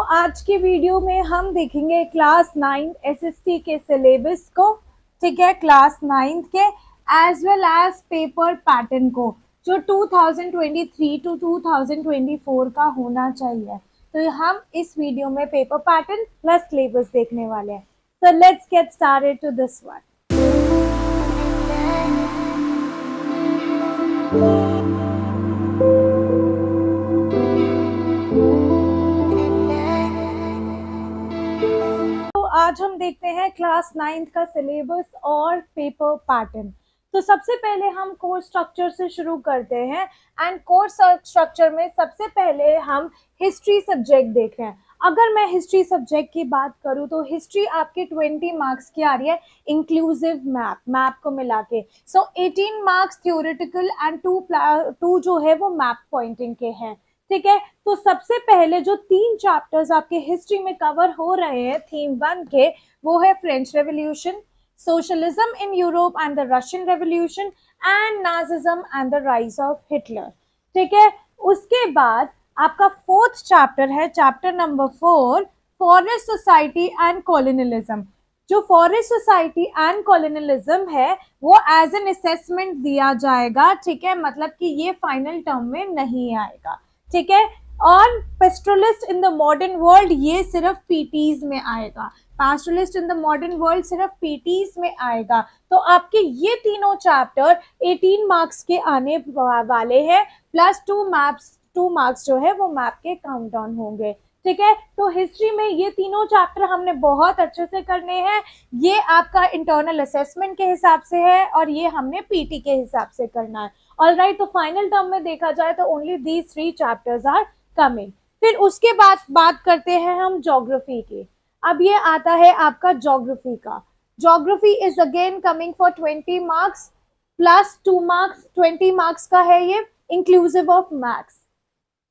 आज की वीडियो में हम देखेंगे क्लास 9 एसएसटी के सिलेबस को, ठीक है, क्लास 9 के as well as paper pattern को जो 2023 टू 2024 का होना चाहिए। तो हम इस वीडियो में पेपर पैटर्न प्लस सिलेबस देखने वाले हैं। So let's get started to this one. तो आज हम देखते हैं क्लास 9 का सिलेबस और पेपर पैटर्न। तो सबसे पहले हम कोर्स स्ट्रक्चर से शुरू करते हैं एंड कोर्स स्ट्रक्चर में सबसे पहले हम हिस्ट्री सब्जेक्ट देख रहे हैं। अगर मैं हिस्ट्री सब्जेक्ट की बात करूं तो हिस्ट्री आपके 20 मार्क्स की आ रही है, इंक्लूसिव मैप को मिला के। सो 18 मार्क्स थ्योरेटिकल एंड टू जो है वो मैप पॉइंटिंग के हैं, ठीक है। तो सबसे पहले जो 3 चैप्टर्स आपके हिस्ट्री में कवर हो रहे हैं थीम 1 के, वो है French revolution, socialism in Europe and the Russian revolution and Nazism and the rise of Hitler, ठीक है। उसके बाद आपका 4th चैप्टर है, chapter number 4, forest society and colonialism. जो फॉरेस्ट सोसाइटी एंड कॉलोनियलिज्म है वो एज एन असेसमेंट दिया जाएगा, ठीक है, मतलब कि ये फाइनल टर्म में नहीं आएगा, ठीक है। और पेस्ट्रोलिस्ट इन द मॉडर्न वर्ल्ड ये सिर्फ पीटीज में आएगा, पेस्ट्रोलिस्ट इन द मॉडर्न वर्ल्ड सिर्फ पीटीज में आएगा। तो आपके ये तीनों चैप्टर 18 मार्क्स के आने वाले हैं, प्लस 2 मार्क्स जो है वो मैप के काउंट डाउन होंगे, ठीक है। तो हिस्ट्री में ये तीनों चैप्टर हमने बहुत अच्छे से करने हैं। ये आपका इंटरनल असेसमेंट के हिसाब से है और ये हमने पीटी के हिसाब से करना है। ऑलराइट, तो फाइनल टर्म में देखा जाए तो only these 3 chapters are coming. फिर उसके बाद बात करते हैं हम ज्योग्राफी की। अब ये आता है आपका ज्योग्राफी का। Geography is again coming for 20 marks plus 2 marks, 20 marks का है ये, inclusive of maths,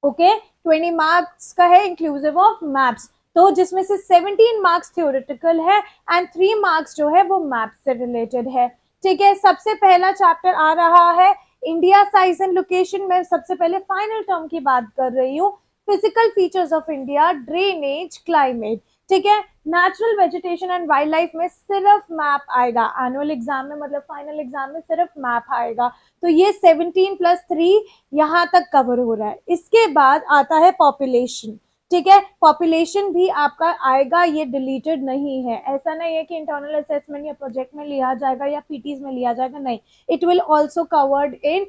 okay. 20 marks का है इंक्लूसिव ऑफ मैथ्स, तो जिसमें से 17 मार्क्स थ्योरेटिकल है एंड 3 मार्क्स जो है वो मैथ्स से रिलेटेड है, ठीक है। सबसे पहला चैप्टर आ रहा है इंडिया साइज एंड लोकेशन में। सबसे पहले फाइनल टर्म की बात कर रही हूँ, physical features of India, drainage, climate, ठीक है। Natural vegetation and wild life में सिर्फ मैप आएगा एनुअल एग्जाम में, मतलब फाइनल एग्जाम में सिर्फ मैप आएगा। तो ये 17 + 3 यहाँ तक कवर हो रहा है। इसके बाद आता है पॉपुलेशन, ठीक है। पॉपुलेशन भी आपका आएगा, ये डिलीटेड नहीं है। ऐसा नहीं है कि इंटरनल असेसमेंट या प्रोजेक्ट में लिया जाएगा या पीटीज में लिया जाएगा, नहीं, it will also covered in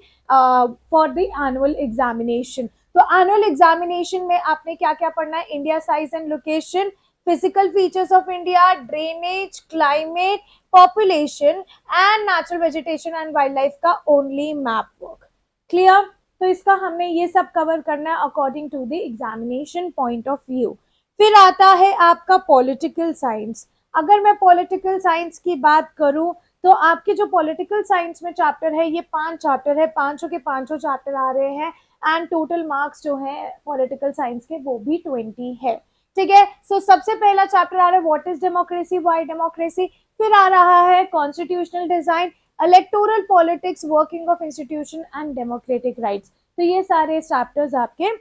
for the annual examination. तो एनुअल एग्जामिनेशन में आपने क्या क्या पढ़ना है, India size and location, physical features of India, drainage, climate, population and natural vegetation and wild life का ओनली मैप वर्क, क्लियर। तो इसका हमने ये सब कवर करना है according to the examination point of view. फिर आता है आपका पॉलिटिकल साइंस। अगर मैं पॉलिटिकल साइंस की बात करूं तो आपके जो पॉलिटिकल साइंस में चैप्टर है ये 5 चैप्टर है, पांचों के पांचों चैप्टर आ रहे हैं एंड टोटल मार्क्स जो है पॉलिटिकल साइंस के वो भी 20 है, ठीक है। सो सबसे पहला चैप्टर आ रहा है what is democracy, why democracy. फिर आ रहा है constitutional design, electoral politics, working of institution and democratic rights. तो ये सारे चैप्टर्स आपके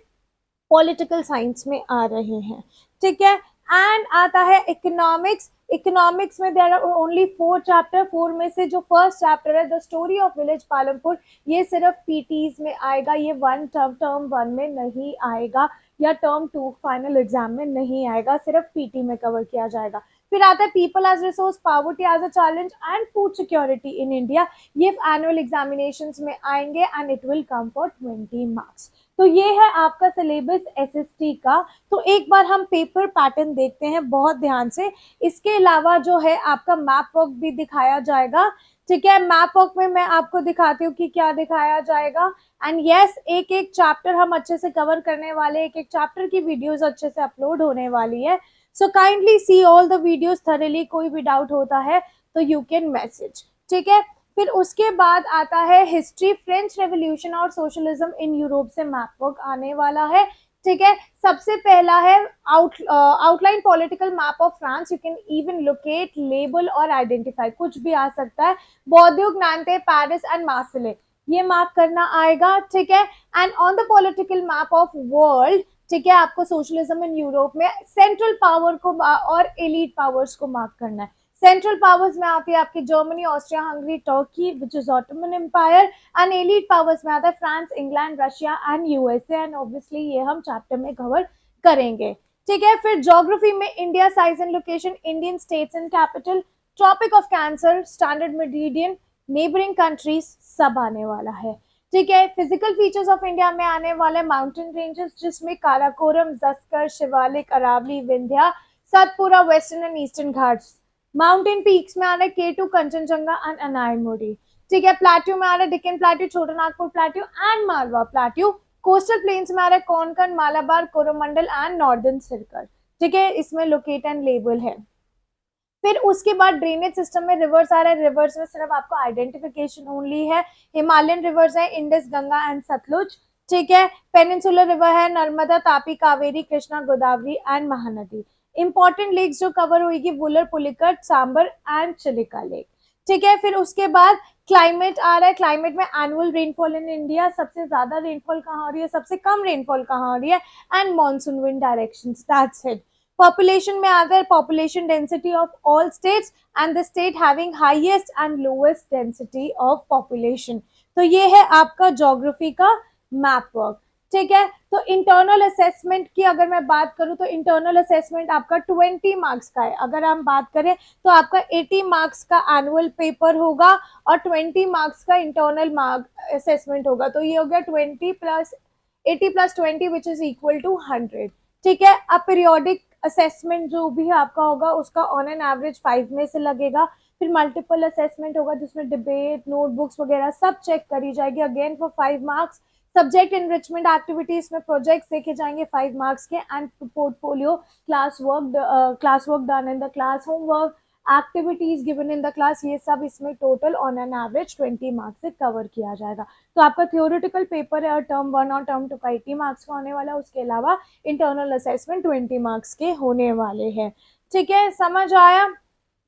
पॉलिटिकल साइंस में आ रहे हैं, ठीक है। एंड आता है इकोनॉमिक्स। इकोनॉमिक्स में देयर आर ओनली 4 चैप्टर, 4 में से जो फर्स्ट चैप्टर है the story of village Palampur, ये सिर्फ पीटीज में आएगा, ये टर्म 1 में नहीं आएगा या टर्म 2 फाइनल एग्जाम में नहीं आएगा, सिर्फ पीटी में कवर किया जाएगा। फिर आता है people as resource, poverty as a challenge and food security in India, ये एनुअल एग्जामिनेशंस में आएंगे and it will come for 20 marks. तो ये है आपका सिलेबस एसएसटी का। तो एक बार हम पेपर पैटर्न देखते हैं बहुत ध्यान से। इसके अलावा जो है आपका मैप वर्क भी दिखाया जाएगा, ठीक है। मैप वर्क में मैं आपको दिखाती हूँ कि क्या दिखाया जाएगा एंड यस, एक एक चैप्टर हम अच्छे से कवर करने वाले, एक एक चैप्टर की वीडियोस अच्छे से अपलोड होने वाली है। So kindly see all the videos thoroughly, कोई भी डाउट होता है तो यू कैन मैसेज, ठीक है। फिर उसके बाद आता है हिस्ट्री, फ्रेंच रेवोल्यूशन और सोशलिज्म इन यूरोप से मैप वर्क आने वाला है, ठीक है। सबसे पहला है outline political map of France, you can even locate, label और आइडेंटिफाई, कुछ भी आ सकता है। बॉर्डियो, नांटे, पेरिस एंड मार्सेले, ये मैप करना आएगा, ठीक है। And on the political map of world ठीक है, आपको सोशलिज्म इन यूरोप में सेंट्रल पावर को और एलीट पावर्स को मार्क करना है। सेंट्रल पावर्स में आती है आपकी Germany, Austria, Hungary, Turkey which is Ottoman empire, and elite powers में आता है France, England, Russia and USA, and obviously ये हम चैप्टर में कवर करेंगे। ठीक है, फिर ज्योग्राफी में India, size and location, Indian states and capital, tropic of cancer, standard meridian, neighbouring countries सब आने वाला है। ठीक है, फिजिकल फीचर्स ऑफ इंडिया में आने वाले माउंटेन रेंजेस जिसमें Karakoram, Zanskar, Shivalik, Aravalli, Vindhya, Satpura, western and eastern Ghats. Mountain peaks में आ रहा है केटू, कंचनजंगा एंड अनायमुड़ी। ठीक है, प्लेट्यू में आ रहा है डिक्कन प्लेट्यू, छोटा Nagpur plateau and Malwa plateau. Coastal planes में आ रहा है Konkan, Malabar, Coromandel and northern circle. ठीक है, इसमें लोकेट एंड लेबल है। फिर उसके बाद ड्रेनेज सिस्टम में रिवर्स आ रहा है, रिवर्स में सिर्फ आपको आइडेंटिफिकेशन ओनली है। हिमालयन रिवर्स है इंडस, गंगा एंड सतलुज। ठीक है, पेनिनसुलर रिवर है Narmada, Tapi, Kaveri, Krishna, Godavari and Mahanadi. Important lakes जो कवर होगी वुलर, पुलिकट, सांबर एंड चिलिका लेक। ठीक है, फिर उसके बाद क्लाइमेट आ रहा है। क्लाइमेट में एनुअल रेनफॉल इन इंडिया, सबसे ज्यादा रेनफॉल कहाँ हो रही है, सबसे कम रेनफॉल कहाँ हो रही है, and monsoon wind direction. That's it. Population में आता है population density of all states and the state having highest and lowest density of population. तो ये है आपका ज्योग्राफी का मैप वर्क। ठीक है, तो इंटरनल असेसमेंट की अगर मैं बात करूं तो इंटरनल असेसमेंट आपका 20 मार्क्स का है। अगर हम बात करें तो आपका 80 मार्क्स का एनुअल पेपर होगा और 20 मार्क्स का इंटरनल मार्क असेसमेंट होगा। तो ये हो गया 20 plus 80 plus 20 which is equal to 100। ठीक है, अब पीरियोडिक असेसमेंट जो भी आपका होगा उसका ऑन एन एवरेज 5 में से लगेगा। फिर मल्टीपल असेसमेंट होगा जिसमें डिबेट, नोटबुक्स वगैरह सब चेक करी जाएगी again for 5 marks. Subject enrichment activities में प्रोजेक्ट्स देखे जाएंगे 5 मार्क्स के, and portfolio, class work done in the class, homework, activities given in the class, ये सब इसमें total on an average 20 marks से कवर किया जाएगा। तो आपका थियोरिटिकल पेपर है और टर्म 1 और टर्म 2 का 80 मार्क्स का होने वाला है। उसके अलावा इंटरनल असेसमेंट 20 मार्क्स के होने वाले हैं। ठीक है, समझ आया?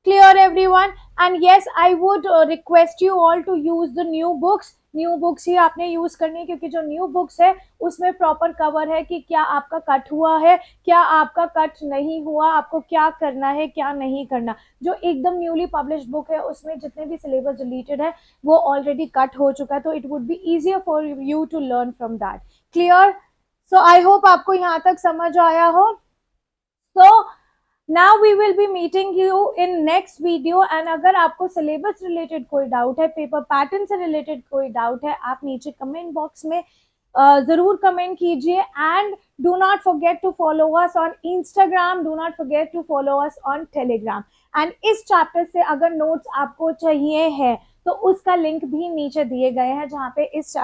Clear everyone? And yes, I would request you all to use the new books. New books ही आपने यूज करनी है क्योंकि जो न्यू बुक्स है उसमें प्रॉपर कवर है कि क्या आपका कट हुआ है, क्या आपका कट नहीं हुआ, आपको क्या करना है, क्या नहीं करना। जो एकदम न्यूली पब्लिश्ड बुक है उसमें जितने भी सिलेबस डिलीटेड है वो ऑलरेडी कट हो चुका है, तो it would be easier for you to learn from that. Clear? So I hope आपको यहाँ तक समझ आया हो। सो now we will be meeting you in next video, and अगर आपको सिलेबस रिलेटेड कोई डाउट है, पेपर पैटर्न से रिलेटेड कोई डाउट है, आप नीचे कमेंट बॉक्स में जरूर कमेंट कीजिए। And do not forget to follow us on Instagram, do not forget to follow us on Telegram. And इस चैप्टर से अगर नोट्स आपको चाहिए है तो उसका लिंक भी नीचे दिए गए हैं जहाँ पे इस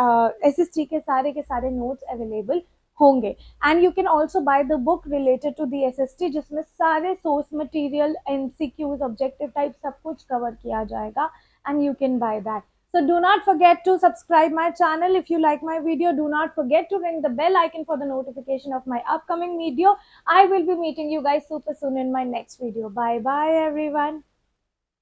SST के सारे नोट्स अवेलेबल होंगे। And you can also buy the book related to the SST जिसमें सारे source material, MCQs, objective type सब कुछ कवर किया जाएगा, and you can buy that. So do not forget to subscribe my channel. If you like my video, do not forget to ring the bell icon for the notification of my upcoming video. I will be meeting you guys super soon in my next video. Bye bye everyone.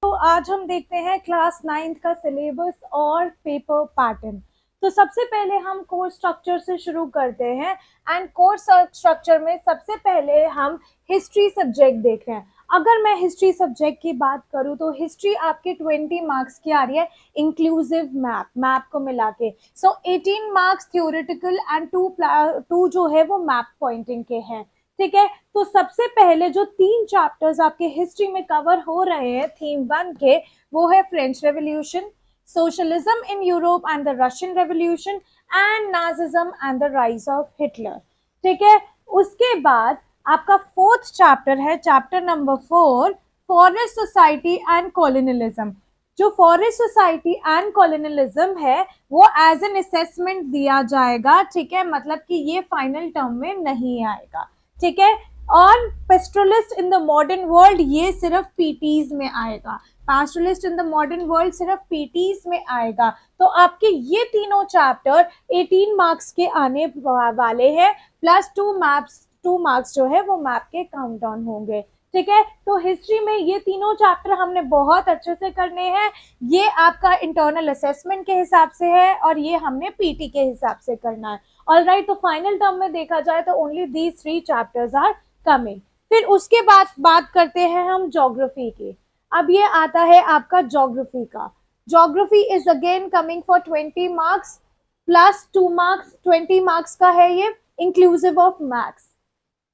तो आज हम देखते हैं class 9th का syllabus और paper pattern. तो सबसे पहले हम कोर्स स्ट्रक्चर से शुरू करते हैं, एंड कोर्स स्ट्रक्चर में सबसे पहले हम हिस्ट्री सब्जेक्ट देख रहे हैं। अगर मैं हिस्ट्री सब्जेक्ट की बात करूं तो हिस्ट्री आपके 20 मार्क्स की आ रही है इंक्लूसिव मैप को मिला के। सो 18 मार्क्स थ्योरेटिकल एंड 2 जो है वो मैप पॉइंटिंग के हैं। ठीक है, तो सबसे पहले जो 3 चैप्टर्स आपके हिस्ट्री में कवर हो रहे हैं थीम 1 के, वो है French revolution, socialism in Europe and the Russian revolution, and Nazism and the rise of Hitler. ठीक है, उसके बाद आपका 4th चैप्टर है, chapter number 4, forest society and colonialism. जो फॉरेस्ट सोसाइटी एंड कॉलोनियलिज्म है वो एज एन असेसमेंट दिया जाएगा। ठीक है, मतलब कि ये फाइनल टर्म में नहीं आएगा। ठीक है, और पेस्ट्रलिस्ट इन द मॉडर्न वर्ल्ड ये सिर्फ पीटीज में आएगा। पेस्ट्रलिस्ट इन द मॉडर्न वर्ल्ड सिर्फ पीटीज में आएगा। तो आपके ये तीनों चैप्टर 18 मार्क्स के आने वाले हैं, प्लस 2 मार्क्स जो है वो मैप के काउंट डाउन होंगे। ठीक है, तो हिस्ट्री में ये तीनों चैप्टर हमने बहुत अच्छे से करने हैं। ये आपका इंटरनल असेसमेंट के हिसाब से है और ये हमने पीटी के हिसाब से करना है। ऑलराइट, तो फाइनल टर्म में देखा जाए तो only these 3 chapters are coming. फिर उसके बाद बात करते हैं हम ज्योग्राफी की। अब ये आता है आपका ज्योग्राफी का। Geography is again coming for 20 marks plus 2 marks, 20 marks का है ये, inclusive of maths.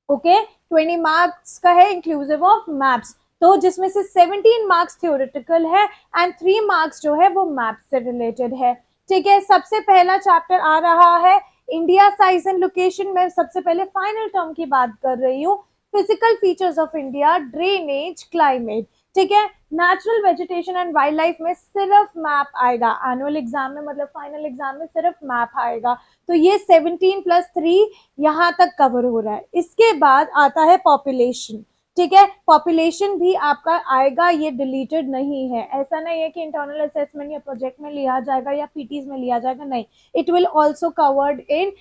Okay, 20 marks का है इंक्लूसिव ऑफ मैथ्स, तो जिसमें से 17 मार्क्स थ्योरेटिकल है एंड 3 मार्क्स जो है वो मैथ्स से रिलेटेड है। ठीक है, सबसे पहला चैप्टर आ रहा है इंडिया साइज एंड लोकेशन में। सबसे पहले फाइनल टर्म की बात कर रही हूँ, physical features of India, drainage, climate. ठीक है, natural vegetation and wild life में सिर्फ मैप आएगा एनुअल एग्जाम में, मतलब फाइनल एग्जाम में सिर्फ मैप आएगा। तो ये 17+3 यहाँ तक कवर हो रहा है। इसके बाद आता है पॉपुलेशन। ठीक है, पॉपुलेशन भी आपका आएगा, ये डिलीटेड नहीं है। ऐसा नहीं है कि इंटरनल असेसमेंट या प्रोजेक्ट में लिया जाएगा या पीटीज में लिया जाएगा, नहीं, it will also covered in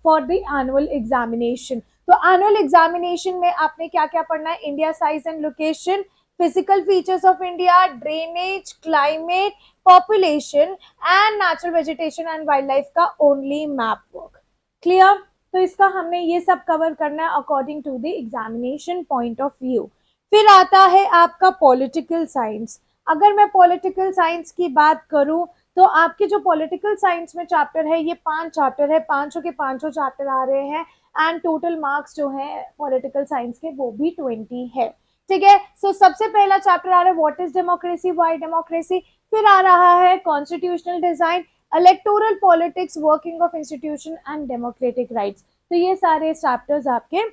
for the annual examination. तो एनुअल एग्जामिनेशन में आपने क्या क्या पढ़ना है, India size and location, physical features of India, drainage, climate, population and natural vegetation and wild life का ओनली मैप वर्क। क्लियर? तो इसका हमने ये सब कवर करना है according to the examination point of view. फिर आता है आपका पॉलिटिकल साइंस। अगर मैं पॉलिटिकल साइंस की बात करूं तो आपके जो पॉलिटिकल साइंस में चैप्टर है, ये 5 चैप्टर है, पांचों के पांचों चैप्टर आ रहे हैं एंड टोटल मार्क्स जो है पॉलिटिकल साइंस के वो भी 20 है। ठीक है, सो सबसे पहला चैप्टर आ रहा है what is democracy, why democracy. फिर आ रहा है constitutional design, electoral politics, working of institution and democratic rights. तो ये सारे चैप्टर्स आपके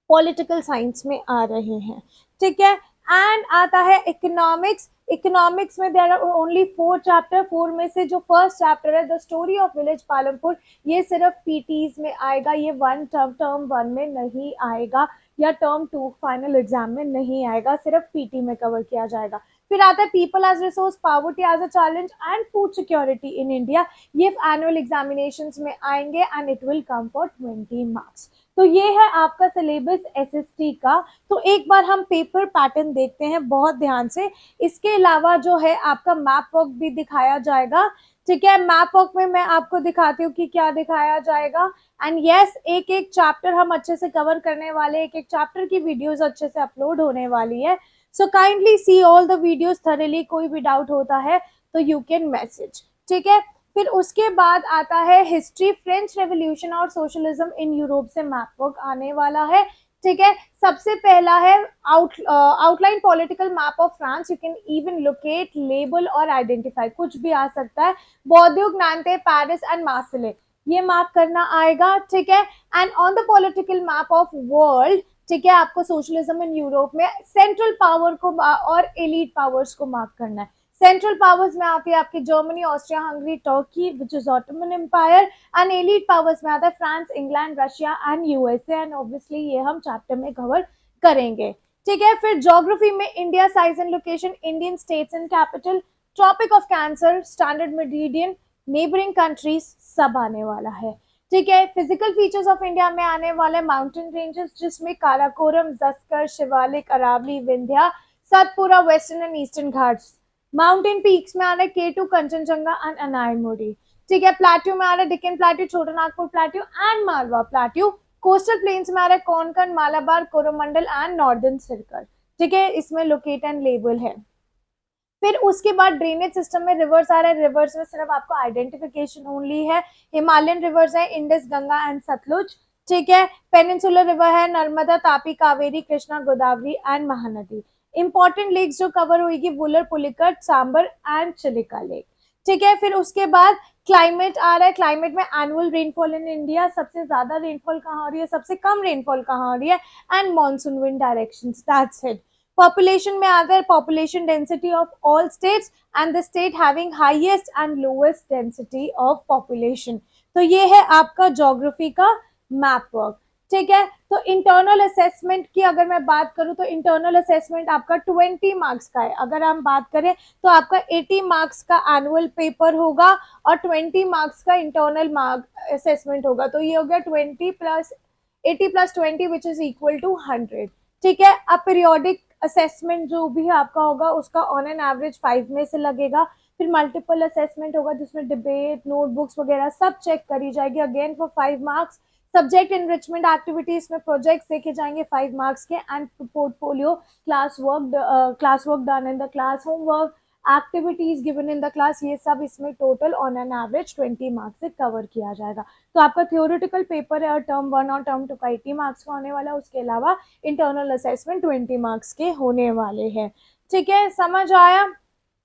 पॉलिटिकल साइंस में आ रहे हैं। ठीक है, एंड आता है इकोनॉमिक्स। इकोनॉमिक्स में देयर आर ओनली 4 चैप्टर, 4 में से जो फर्स्ट चैप्टर है the story of village Palampur, ये सिर्फ पीटीज में आएगा, ये टर्म 1 में नहीं आएगा या टर्म 2 फाइनल एग्जाम में नहीं आएगा, सिर्फ पीटी में कवर किया जाएगा। फिर आता है people as resource, poverty as a challenge and food security in India, ये एनुअल एग्जामिनेशंस में आएंगे and it will come for 20 marks. तो ये है आपका सिलेबस एसएसटी का। तो एक बार हम पेपर पैटर्न देखते हैं बहुत ध्यान से। इसके अलावा जो है आपका मैप वर्क भी दिखाया जाएगा। ठीक है, मैप वर्क में मैं आपको दिखाती हूँ कि क्या दिखाया जाएगा। एंड यस, एक एक चैप्टर हम अच्छे से कवर करने वाले, एक एक चैप्टर की वीडियोस अच्छे से अपलोड होने वाली है। So kindly see all the videos thoroughly, कोई भी डाउट होता है तो यू कैन मैसेज। ठीक है, फिर उसके बाद आता है हिस्ट्री, फ्रेंच रेवोल्यूशन और सोशलिज्म इन यूरोप से मैप वर्क आने वाला है। ठीक है, सबसे पहला है outline political map of France, you can even locate, label और आइडेंटिफाई, कुछ भी आ सकता है। बौद्धिक नानते, पेरिस एंड मार्सिले, ये मार्क करना आएगा। ठीक है, and on the political map of world, ठीक है, आपको सोशलिज्म इन यूरोप में सेंट्रल पावर को और एलीट पावर्स को मार्क करना है। सेंट्रल पावर्स में आती है आपकी Germany, Austria, Hungary, Turkey which is Ottoman empire, and elite powers में आता है France, England, Russia and USA, and obviously ये हम चैप्टर में कवर करेंगे। ठीक है, फिर ज्योग्राफी में India size and location, Indian states and capital, tropic of cancer, standard meridian, neighbouring countries, सब आने वाला है। ठीक है, फिजिकल फीचर्स ऑफ इंडिया में आने वाले माउंटेन रेंजेस, जिसमें Karakoram, Zanskar, Shivalik, Aravalli, Vindhya, Satpura, western and eastern Ghats. Mountain peaks में आ रहा है केटू, कंचनजंगा एंड अनायमुड़ी। ठीक है, प्लेट्यू में आ रहा है डिकन प्लेट्यू, छोटा Nagpur plateau and Malwa plateau. Coastal planes में आ रहा है Konkan, Malabar, Coromandel and northern circle. ठीक है, इसमें लोकेट एंड लेबल है। फिर उसके बाद ड्रेनेज सिस्टम में रिवर्स आ रहा है, रिवर्स में सिर्फ आपको आइडेंटिफिकेशन ओनली है। हिमालयन रिवर्स है इंडस, गंगा एंड सतलुज। ठीक है, पेनिनसुलर रिवर है Narmada, Tapi, Kaveri, Krishna, Godavari and Mahanadi. Important lakes जो कवर होगी वुलर, पुलिकट, सांबर एंड चिलिका लेक। ठीक है, फिर उसके बाद क्लाइमेट आ रहा है। क्लाइमेट में एनुअल रेनफॉल इन इंडिया, सबसे ज्यादा रेनफॉल कहाँ हो रही है, सबसे कम रेनफॉल कहाँ हो रही है, and monsoon wind directions, that's it. Population में आकर population density of all states and the state having highest and lowest density of population. तो ये है आपका ज्योग्राफी का मैप वर्क। ठीक है, तो इंटरनल असेसमेंट की अगर मैं बात करूं तो इंटरनल असेसमेंट आपका 20 मार्क्स का है। अगर हम बात करें तो आपका 80 मार्क्स का एनुअल पेपर होगा और 20 मार्क्स का इंटरनल मार्क असेसमेंट होगा। तो ये हो गया 20+80+20 विच इज इक्वल टू 100। ठीक है, अब पीरियोडिक असेसमेंट जो भी आपका होगा उसका ऑन एन एवरेज 5 में से लगेगा। फिर मल्टीपल असेसमेंट होगा जिसमें डिबेट, नोटबुक्स वगैरह सब चेक करी जाएगी, again for 5 marks. Subject enrichment activities में प्रोजेक्ट्स देखे जाएंगे 5 मार्क्स के, and portfolio class work done in the class, homework, activities given in the class, ये सब इसमें total on an average 20 marks से कवर किया जाएगा। तो आपका थियोरिटिकल पेपर है और टर्म 1 और टर्म 2 का 80 मार्क्स का होने वाला है, उसके अलावा इंटरनल असेसमेंट 20 मार्क्स के होने वाले हैं। ठीक है, समझ आया?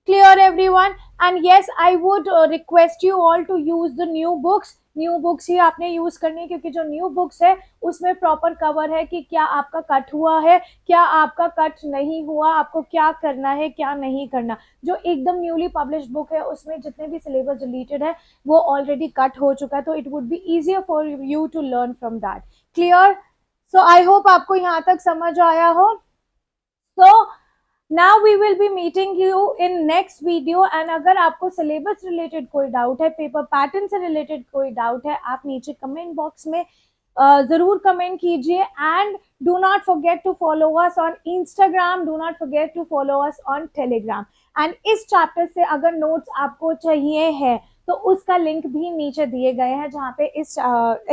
Clear everyone? And yes, I would request you all to use the new books. New books ही आपने यूज करनी है, क्योंकि जो न्यू बुक्स है उसमें प्रॉपर कवर है कि क्या आपका कट हुआ है, क्या आपका कट नहीं हुआ, आपको क्या करना है, क्या नहीं करना। जो एकदम न्यूली पब्लिश बुक है उसमें जितने भी सिलेबस डिलीटेड है वो ऑलरेडी कट हो चुका है, तो it would be easier for you to learn from that. Clear? So I hope आपको यहाँ तक समझ आया हो। सो now we will be meeting you in next video, and अगर आपको सिलेबस रिलेटेड कोई डाउट है, पेपर पैटर्न से रिलेटेड कोई डाउट है, आप नीचे कमेंट बॉक्स में जरूर कमेंट कीजिए, and do not forget to follow us on Instagram, do not forget to follow us on Telegram. And इस चैप्टर से अगर नोट्स आपको चाहिए है तो उसका लिंक भी नीचे दिए गए हैं, जहाँ पे इस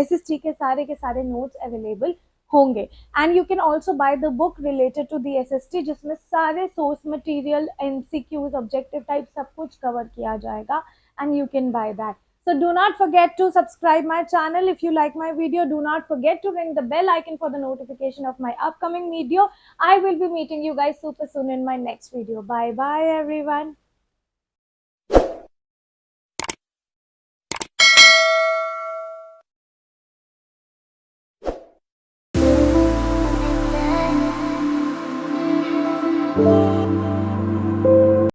SST के सारे नोट्स अवेलेबल होंगे। And you can also buy the book related to the SST, जिसमें सारे source material, MCQs, objective type सब कुछ कवर किया जाएगा, and you can buy that. So do not forget to subscribe my channel if you like my video. Do not forget to ring the bell icon for the notification of my upcoming video. I will be meeting you guys super soon in my next video. Bye bye everyone.